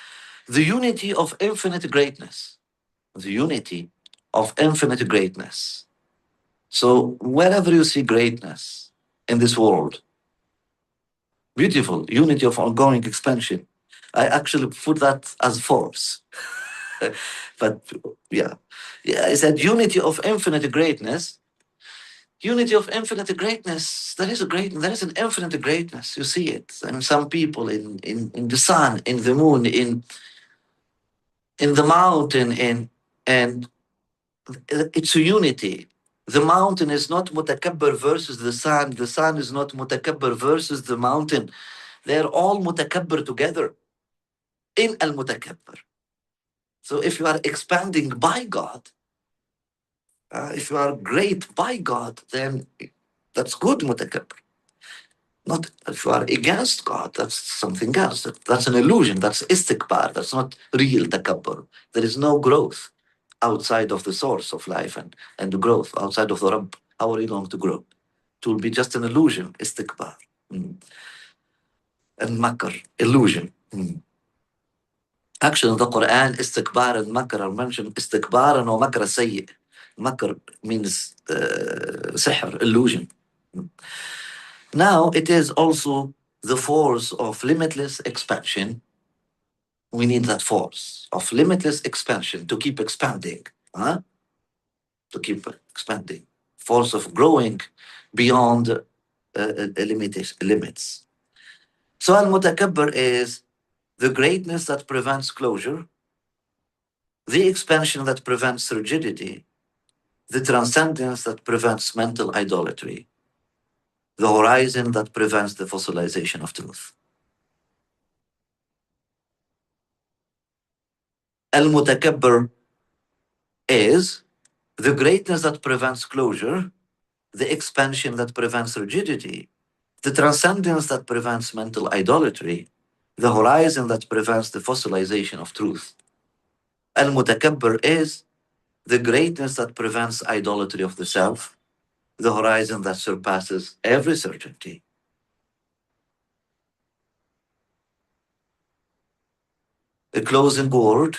the unity of infinite greatness. The unity of infinite greatness. So wherever you see greatness in this world, beautiful, unity of ongoing expansion. I actually put that as force. But yeah. Yeah, I said unity of infinite greatness. Unity of infinite greatness. There is an infinite greatness. You see it. And some people in the sun, in the moon, in the mountain, and it's a unity. The mountain is not mutakabbir versus the sun. The sun is not mutakabbir versus the mountain. They're all mutakabbir together in al mutakabbir. So if you are expanding by God, if you are great by God, then that's good mutakabbir. Not if you are against God, that's something else. That's an illusion. That's istikbar. That's not real takabbur. There is no growth outside of the source of life and the growth outside of the Rabb. How are you going to grow? It will be just an illusion, istikbar. Mm. And makr, illusion. Mm. Actually, in the Quran, istikbar and makr are mentioned istikbar and makr sayyi. Makr means sihr, illusion. Mm. Now, it is also the force of limitless expansion. We need that force of limitless expansion to keep expanding, huh? To keep expanding. Force of growing beyond limits. So, Al Mutakabbir is the greatness that prevents closure, the expansion that prevents rigidity, the transcendence that prevents mental idolatry, the horizon that prevents the fossilization of truth. Al Mutakabbir is the greatness that prevents closure, the expansion that prevents rigidity, the transcendence that prevents mental idolatry, the horizon that prevents the fossilization of truth. Al Mutakabbir is the greatness that prevents idolatry of the self, the horizon that surpasses every certainty. A closing word.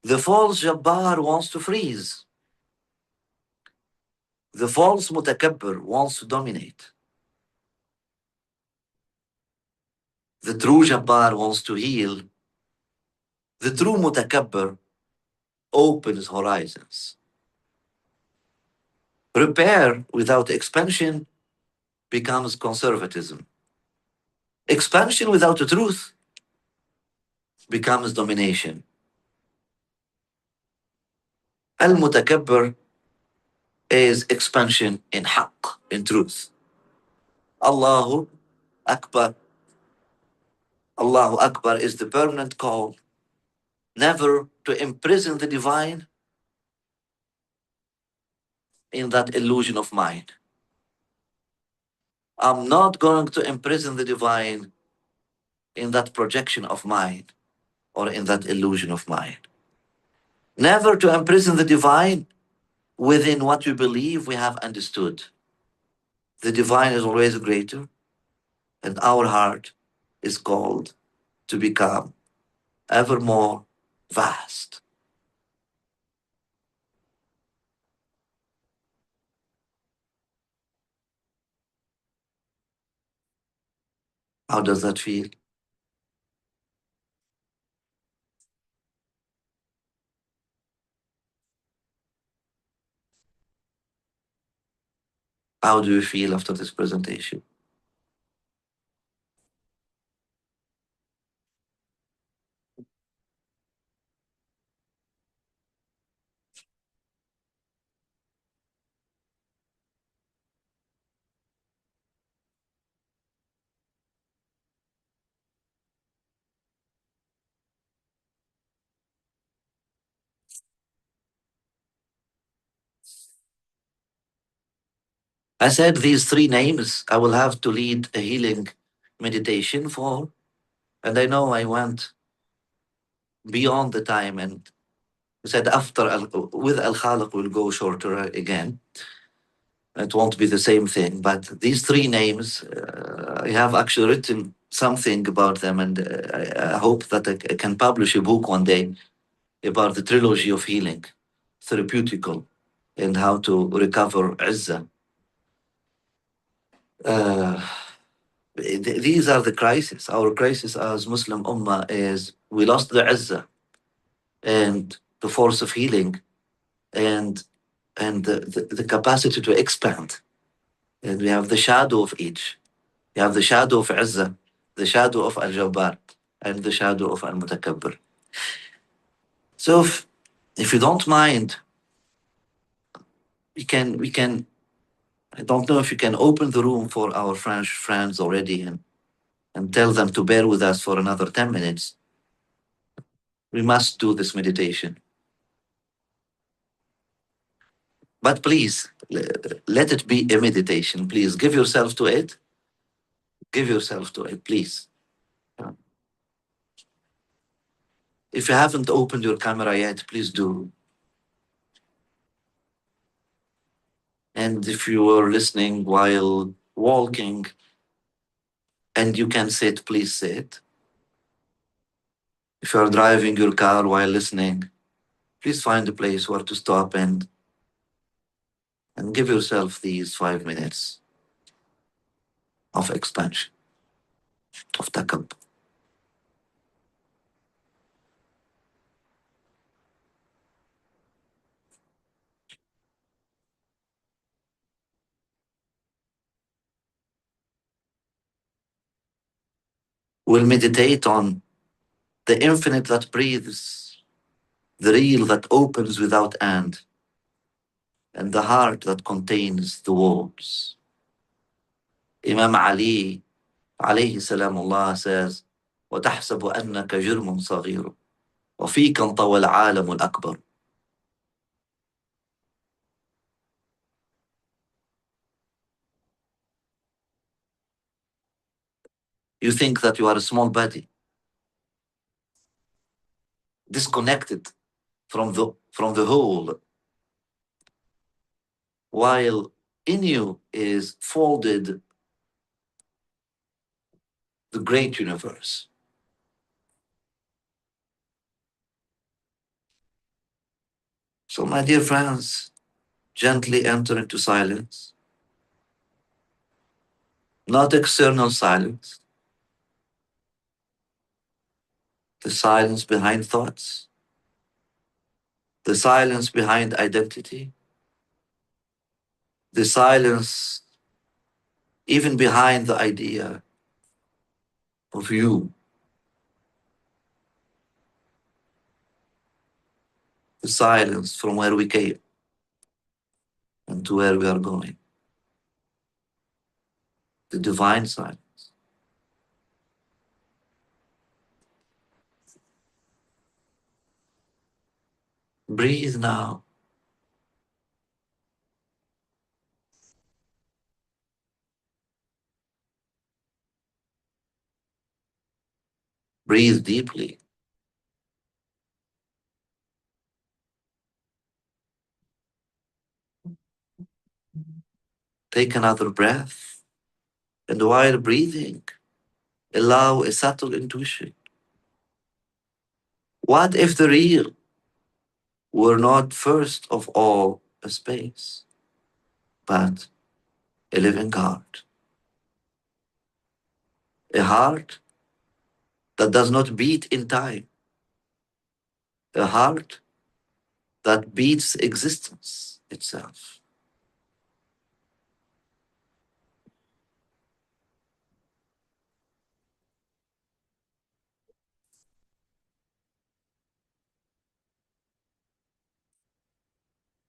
The false Jabbar wants to freeze. The false Mutakabbir wants to dominate. The true Jabbar wants to heal. The true Mutakabbir opens horizons. Repair without expansion becomes conservatism. Expansion without the truth becomes domination. Al Mutakabbir is expansion in haqq, in truth. Allahu Akbar. Allahu Akbar is the permanent call never to imprison the divine in that illusion of mind. I'm not going to imprison the divine in that projection of mind or in that illusion of mind. Never to imprison the divine within what we believe we have understood. The divine is always greater, and our heart is called to become ever more vast. How does that feel? How do you feel after this presentation? I said these three names I will have to lead a healing meditation for, and I know I went beyond the time and said after with Al Khaliq we'll go shorter again. It won't be the same thing. But these three names, I have actually written something about them, and I hope that I can publish a book one day about the trilogy of healing, therapeutical, and how to recover Izzah. Uh, these are the crises. Our crisis as Muslim Ummah is we lost the Izzah and the force of healing and the capacity to expand. And we have the shadow of each. We have the shadow of Izzah, the shadow of Al-Jabbar, and the shadow of Al-Mutakabbir. So if you don't mind, we can I don't know if you can open the room for our French friends already and tell them to bear with us for another 10 minutes. We must do this meditation. But please, let it be a meditation. Please give yourself to it. Give yourself to it, please. If you haven't opened your camera yet, please do. And if you are listening while walking and you can sit, please sit. If you are driving your car while listening, please find a place where to stop and give yourself these 5 minutes of expansion, of takabbur. We'll meditate on the infinite that breathes, the real that opens without end, and the heart that contains the worlds. Imam Ali, alayhi salamullah, says, وَتَحْسَبُ أَنَّكَ جُرْمٌ صَغِيرٌ وَفِيكَ انطوى العالم الأكبر. You think that you are a small body, disconnected from the whole, while in you is folded the great universe. So, my dear friends, gently enter into silence, not external silence, the silence behind thoughts, the silence behind identity, the silence even behind the idea of you, the silence from where we came and to where we are going, the divine silence. Breathe now. Breathe deeply. Take another breath. And while breathing, allow a subtle intuition. What if the real were not first of all a space, but a living heart? A heart that does not beat in time, a heart that beats existence itself.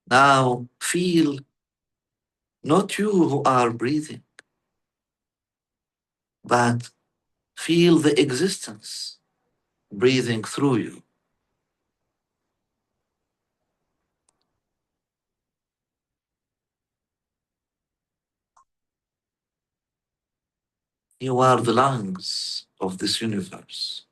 Now feel not you who are breathing, but feel the existence breathing through you. You are the lungs of this universe.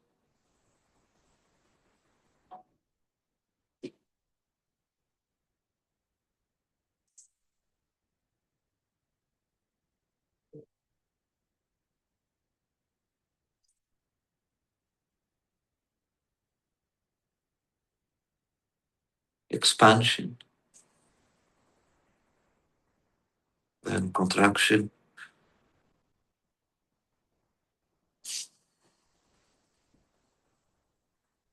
expansion, then contraction,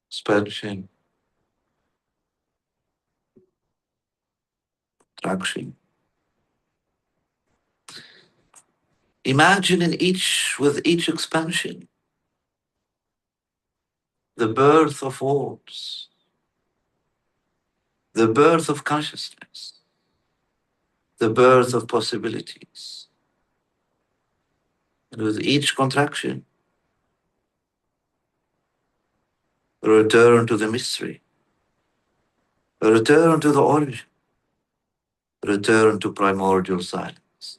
expansion, contraction. Imagine with each expansion, the birth of worlds, the birth of consciousness, the birth of possibilities. And with each contraction, a return to the mystery, a return to the origin, a return to primordial silence.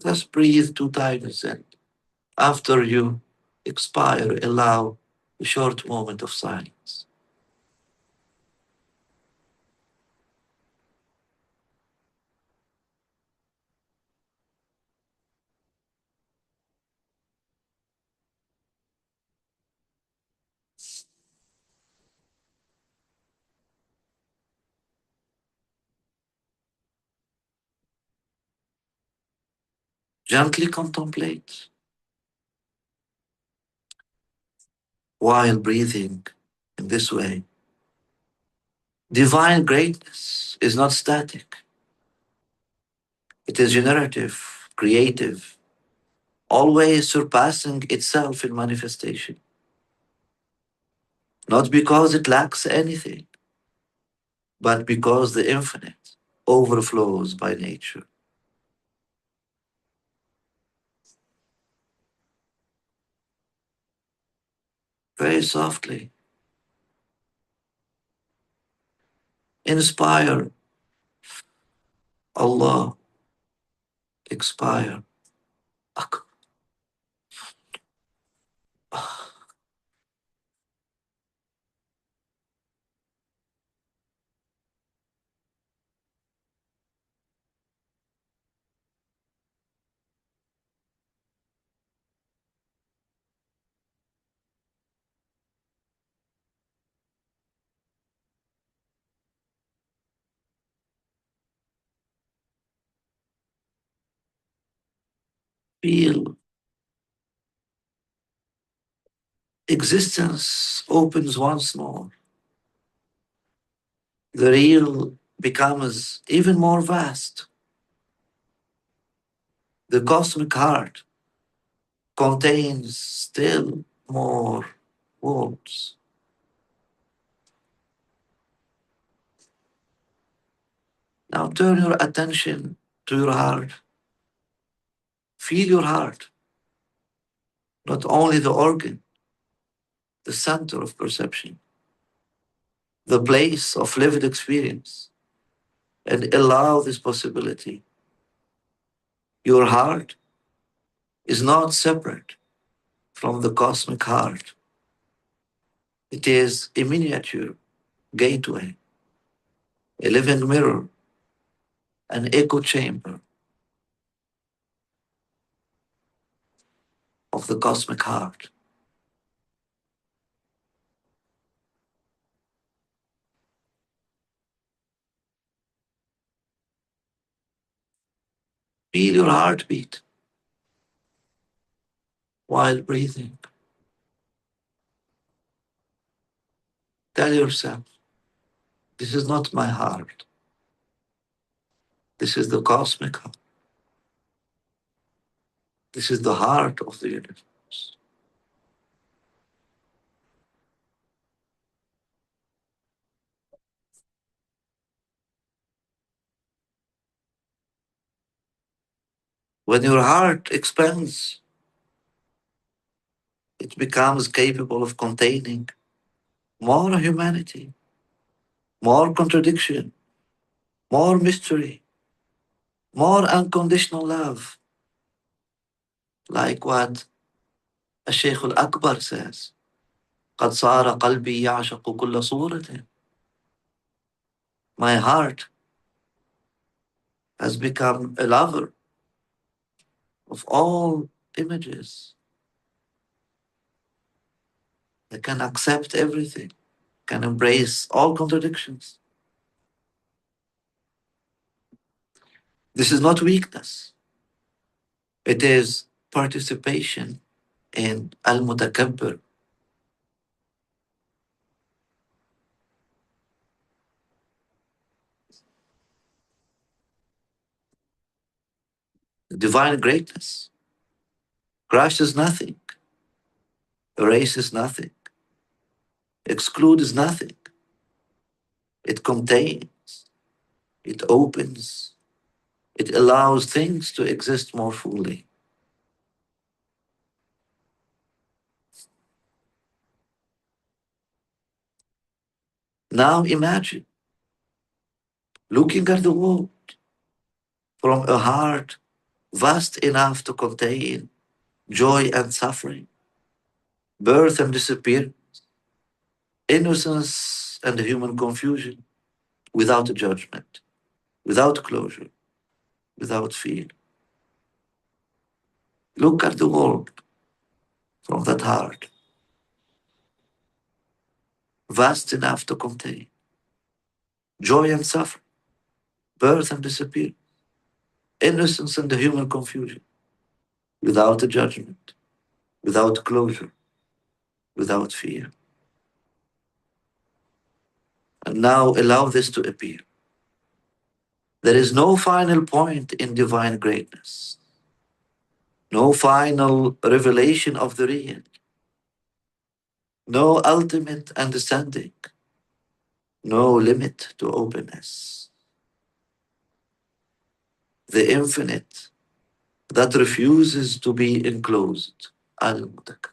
Just breathe 2 times in. After you expire, allow a short moment of silence. Gently contemplate while breathing in this way. Divine greatness is not static, it is generative, creative, always surpassing itself in manifestation. Not because it lacks anything, but because the infinite overflows by nature. Very softly, inspire Allah, expire. Ak- Feel existence opens once more. The real becomes even more vast. The cosmic heart contains still more worlds. Now turn your attention to your heart. Feel your heart, not only the organ, the center of perception, the place of lived experience, and allow this possibility. Your heart is not separate from the cosmic heart. It is a miniature gateway, a living mirror, an echo chamber of the cosmic heart. Feel your heartbeat while breathing. Tell yourself, this is not my heart. This is the cosmic heart. This is the heart of the universe. When your heart expands, it becomes capable of containing more humanity, more contradiction, more mystery, more unconditional love, like what الشيخ الأكبر says. قد صار قلبي يعشق كل صورة. My heart has become a lover of all images. They can accept everything, can embrace all contradictions. This is not weakness. It is participation in Al-Mutakabbir. Divine greatness crushes nothing, erases nothing, excludes nothing. It contains, it opens, it allows things to exist more fully. Now imagine looking at the world from a heart vast enough to contain joy and suffering, birth and disappearance, innocence and human confusion, without a judgment, without closure, without fear. Look at the world from that heart, vast enough to contain joy and suffering, birth and disappearance, innocence and the human confusion, without a judgment, without closure, without fear. And now allow this to appear. There is no final point in divine greatness, no final revelation of the real, no ultimate understanding, no limit to openness. The infinite that refuses to be enclosed. Al-Mutak.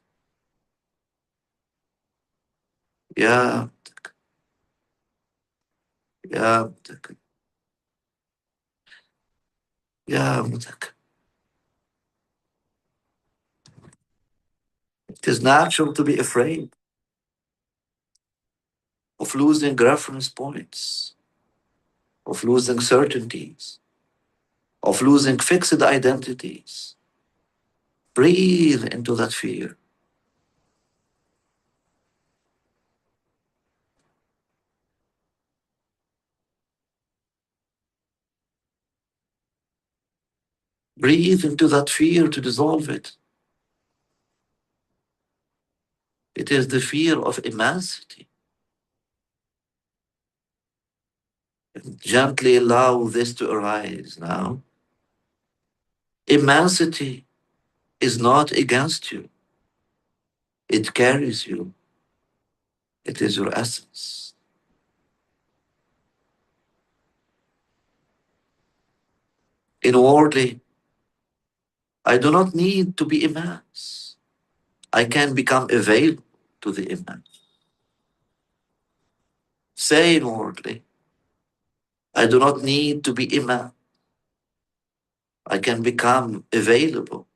Ya, Ya Mutak, Ya Mutak. It is natural to be afraid of losing reference points, of losing certainties, of losing fixed identities. Breathe into that fear. Breathe into that fear to dissolve it. It is the fear of immensity. Gently allow this to arise now. Immensity is not against you, it carries you. It is your essence. Inwardly, I do not need to be immense. I can become available to the immense. Say inwardly, I do not need to be immense. I can become available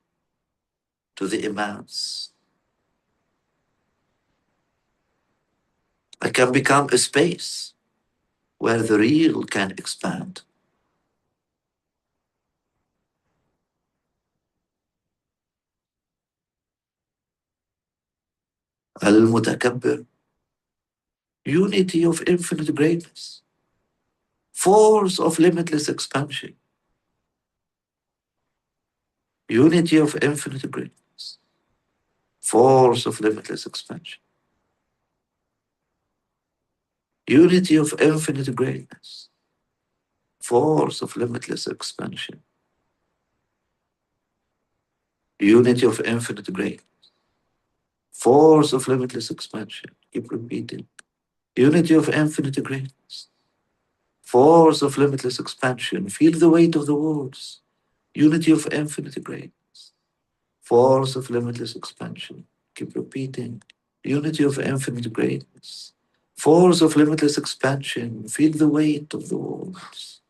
to the immense. I can become a space where the real can expand. Al-Mutakabbir, unity of infinite greatness, force of limitless expansion, unity of infinite greatness, force of limitless expansion, unity of infinite greatness, force of limitless expansion, unity of infinite greatness, force of limitless expansion. Keep repeating. Unity of infinite greatness, force of limitless expansion. Feel the weight of the words. Unity of infinite greatness, force of limitless expansion. Keep repeating. Unity of infinite greatness, force of limitless expansion. Feel the weight of the words.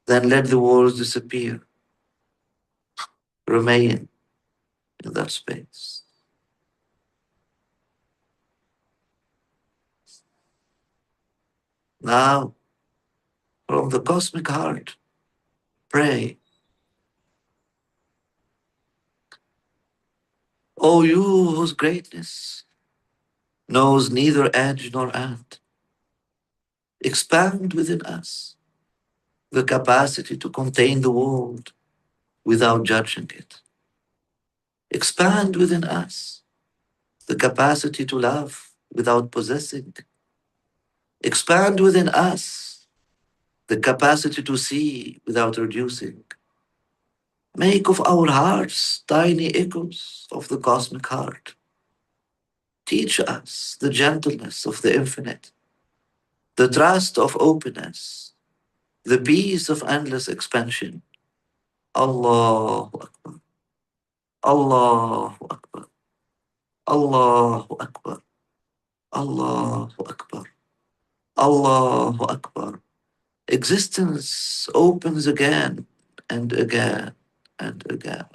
Then let the words disappear. Remain in that space. Now, from the cosmic heart, Pray. O you whose greatness knows neither edge nor end, expand within us the capacity to contain the world without judging it. Expand within us the capacity to love without possessing. Expand within us the capacity to see without reducing. Make of our hearts tiny echoes of the cosmic heart. Teach us the gentleness of the infinite, the trust of openness, the peace of endless expansion. Allahu Akbar, Allahu Akbar, Allahu Akbar, Allahu Akbar, Allahu Akbar. Existence opens again and again and again.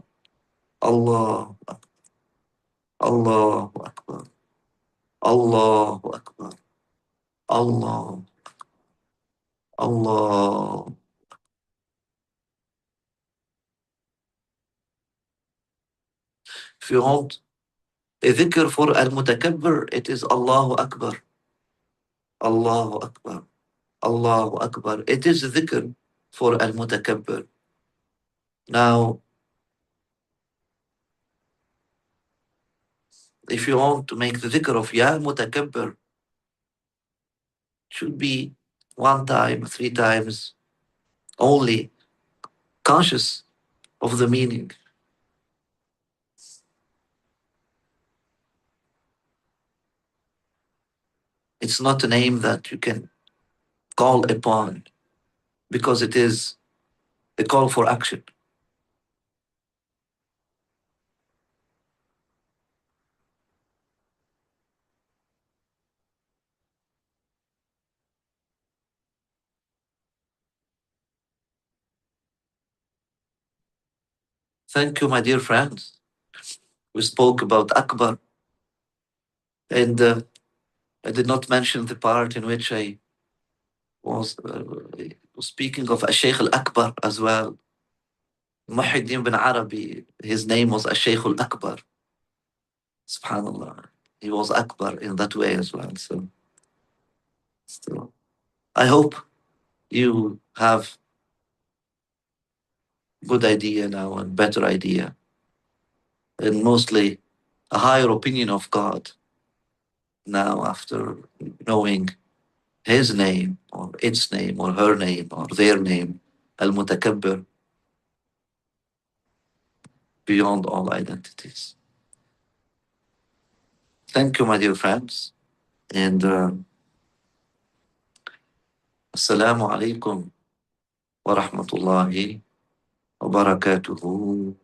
Allahu Akbar, Allahu Akbar, Allahu Akbar, Allah, Allah. If you want a dhikr for al-mutakabbir, it is Allahu Akbar, Allahu Akbar, Allahu Akbar. It is dhikr for al-mutakabbir. Now, if you want to make the dhikr of Ya Mutakabbir, it should be one time, three times only, conscious of the meaning. It's not a name that you can call upon because it is a call for action. Thank you, my dear friends. We spoke about Akbar, and I did not mention the part in which I was speaking of Shaykh al-Akbar as well. Muhyiddin bin Arabi, his name was Shaykh al-Akbar. Subhanallah. He was Akbar in that way as well. So I hope you have good idea now and better idea, and mostly a higher opinion of God now after knowing his name or its name or her name or their name, Al-Mutakabbir, beyond all identities. Thank you, my dear friends, and Assalamu alaikum wa rahmatullahi wa barakatuhu.